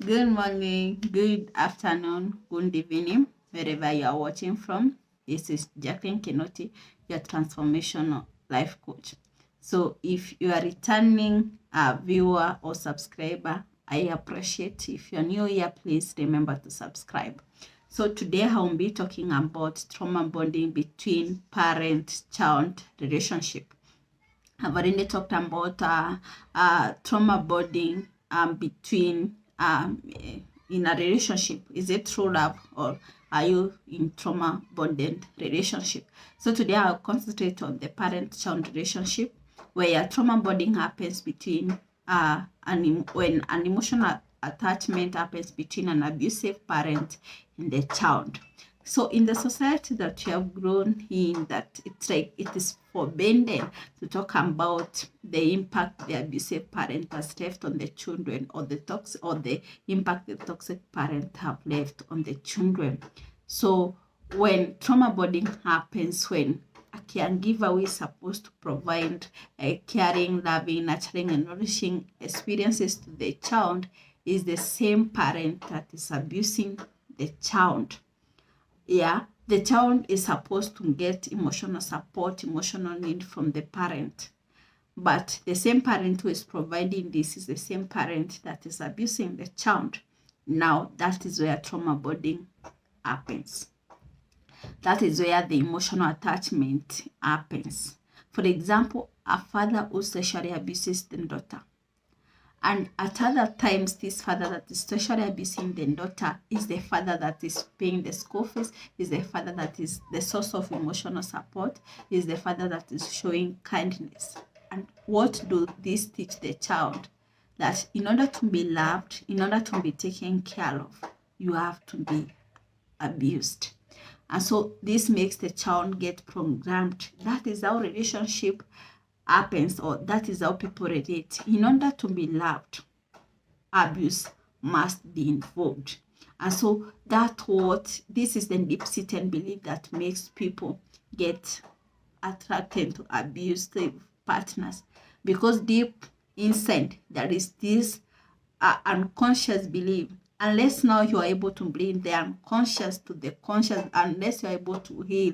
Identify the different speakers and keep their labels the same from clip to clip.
Speaker 1: Good morning, good afternoon, good evening, wherever you are watching from. This is Jacqueline Kinoti, your transformational life coach. So if you are returning a viewer or subscriber, I appreciate. If you're new here, please remember to subscribe. So today I will be talking about trauma bonding between parent-child relationship. I've already talked about trauma bonding between in a relationship. Is it true love, or are you in trauma bonded relationship? So today I'll concentrate on the parent-child relationship, where trauma bonding happens between when an emotional attachment happens between an abusive parent and the child. So in the society that we have grown in, that it's like it is forbidden to talk about the impact the abusive parent has left on the children, or the impact the toxic parent have left on the children. So when trauma bonding happens, when a caregiver who is supposed to provide a caring, loving, nurturing, and nourishing experiences to the child is the same parent that is abusing the child. The child is supposed to get emotional support, emotional need from the parent. But the same parent who is providing this is the same parent that is abusing the child. Now, that is where trauma bonding happens. That is where the emotional attachment happens. For example, a father who sexually abuses the daughter. And at other times, this father that is sexually abusing the daughter is the father that is paying the school fees, is the father that is the source of emotional support, is the father that is showing kindness. And what do this teach the child? That in order to be loved, in order to be taken care of, you have to be abused. And so this makes the child get programmed. That is how relationship happens, or that is how people relate. In order to be loved, abuse must be involved. And so this is the deep-seated belief that makes people get attracted to abusive partners, because deep inside there is this unconscious belief. Unless now you are able to bring the unconscious to the conscious, unless you are able to heal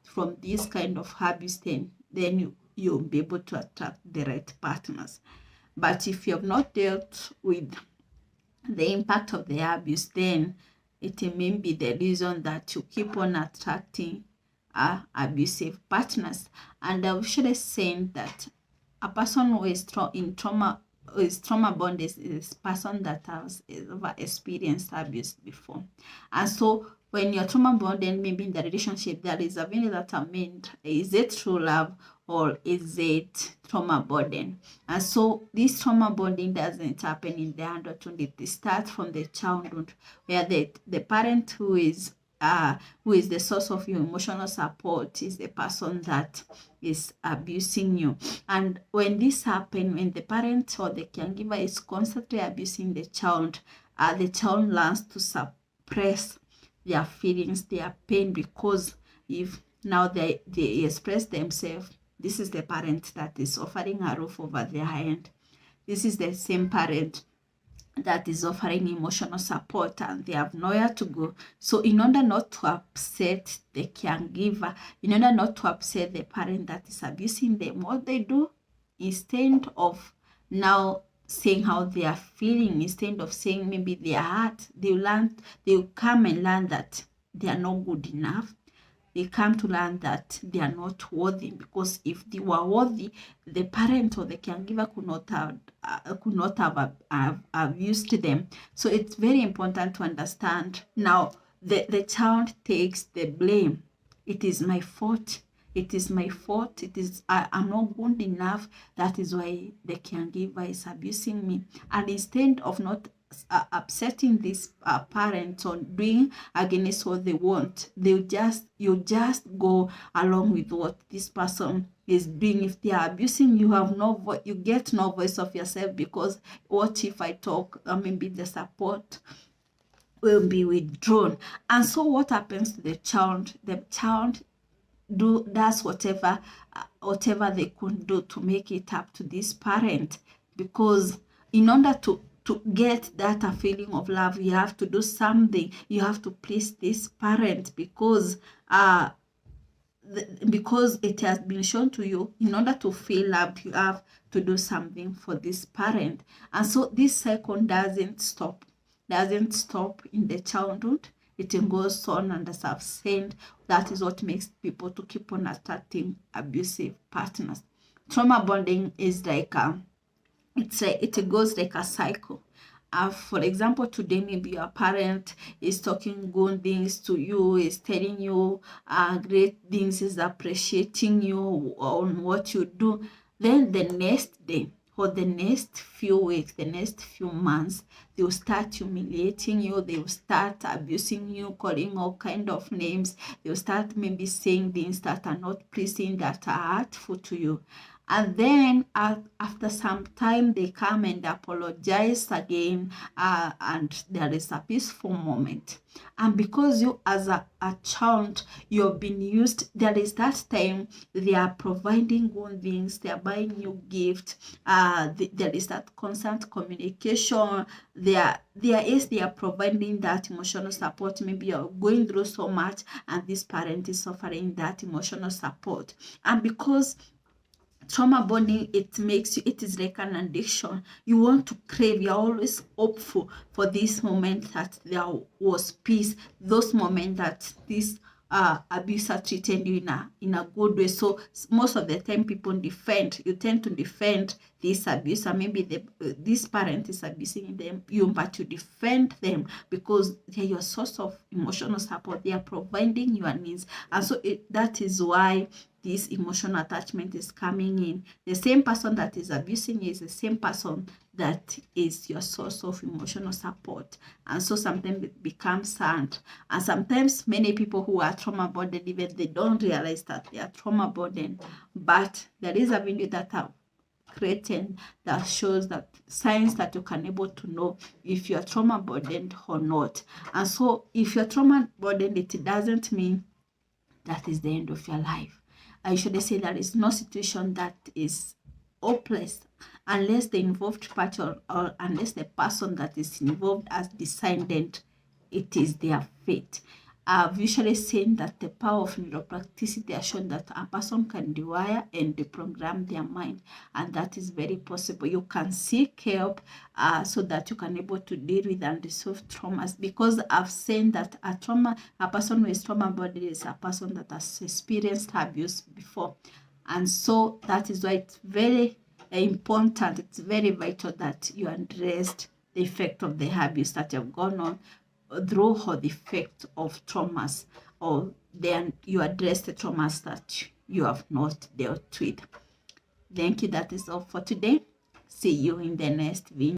Speaker 1: from this kind of habits, then you'll be able to attract the right partners. But if you have not dealt with the impact of the abuse, then it may be the reason that you keep on attracting abusive partners. And I should say that a person who is trauma bonded is a person that has ever experienced abuse before. And so when you're trauma bonded, maybe in the relationship, there is a very that I mean, is it true love, or is it trauma bonding? And so this trauma bonding doesn't happen in the adulthood. It starts from the childhood, where the parent who is the source of your emotional support is the person that is abusing you. And when this happens, when the parent or the caregiver is constantly abusing the child learns to suppress their feelings, their pain, because if now they express themselves, this is the parent that is offering a roof over their head. This is the same parent that is offering emotional support, and they have nowhere to go. So in order not to upset the caregiver, in order not to upset the parent that is abusing them, what they do, instead of now saying how they are feeling, instead of saying maybe they are hurt, they'll come and learn that they are not good enough. They come to learn that they are not worthy, because if they were worthy, the parent or the caregiver could not have abused them. So it's very important to understand. Now, the child takes the blame. It is my fault. It is my fault. I'm not good enough. That is why the caregiver is abusing me. And instead of not upsetting this parent or doing against what they want, you just go along with what this person is doing. If they are abusing, you get no voice of yourself, because what if I talk, maybe the support will be withdrawn. And so what happens to the child? The child does whatever they could do to make it up to this parent, because in order to to get that a feeling of love, you have to do something. You have to please this parent because because it has been shown to you, in order to feel loved, you have to do something for this parent. And so this cycle doesn't stop in the childhood. It goes on, and as I've said, that is what makes people to keep on attracting abusive partners. Trauma bonding is like it goes like a cycle. For example, today maybe your parent is talking good things to you, is telling you great things, is appreciating you on what you do. Then the next day or the next few weeks, the next few months, they will start humiliating you, they will start abusing you, calling all kind of names, they will start maybe saying things that are not pleasing, that are hurtful to you. And then after some time, they come and apologize again, and there is a peaceful moment. And because you as a child, you've been used, there is that time they are providing good things, they are buying you gifts, there is that constant communication, they are providing that emotional support. Maybe you're going through so much, and this parent is suffering that emotional support. And because trauma bonding, it is like an addiction. You want to crave, you're always hopeful for this moment that there was peace, those moments that this abuser treated you in a good way. So most of the time you tend to defend this abuser. Maybe this parent is abusing you, but you defend them because they're your source of emotional support. They are providing your needs. And so that is why this emotional attachment is coming in. The same person that is abusing you is the same person that is your source of emotional support. And so sometimes it becomes sad. And sometimes many people who are trauma bonded, even they don't realize that they are trauma bonded. But there is a video that I've created that shows that signs that you can able to know if you're trauma bonded or not. And so if you're trauma bonded, it doesn't mean that is the end of your life. I should say there is no situation that is hopeless unless the involved party or unless the person that is involved has decided it is their fate. I've usually seen that the power of neuroplasticity has shown that a person can rewire and deprogram their mind, and that is very possible. You can seek help so that you can able to deal with unresolved traumas, because I've seen that a person who is trauma bonded is a person that has experienced abuse before. And so that is why it's very important, it's very vital that you address the effect of the abuse that you've gone on through, or the effect of traumas, or then you address the traumas that you have not dealt with. Thank you. That is all for today. See you in the next video.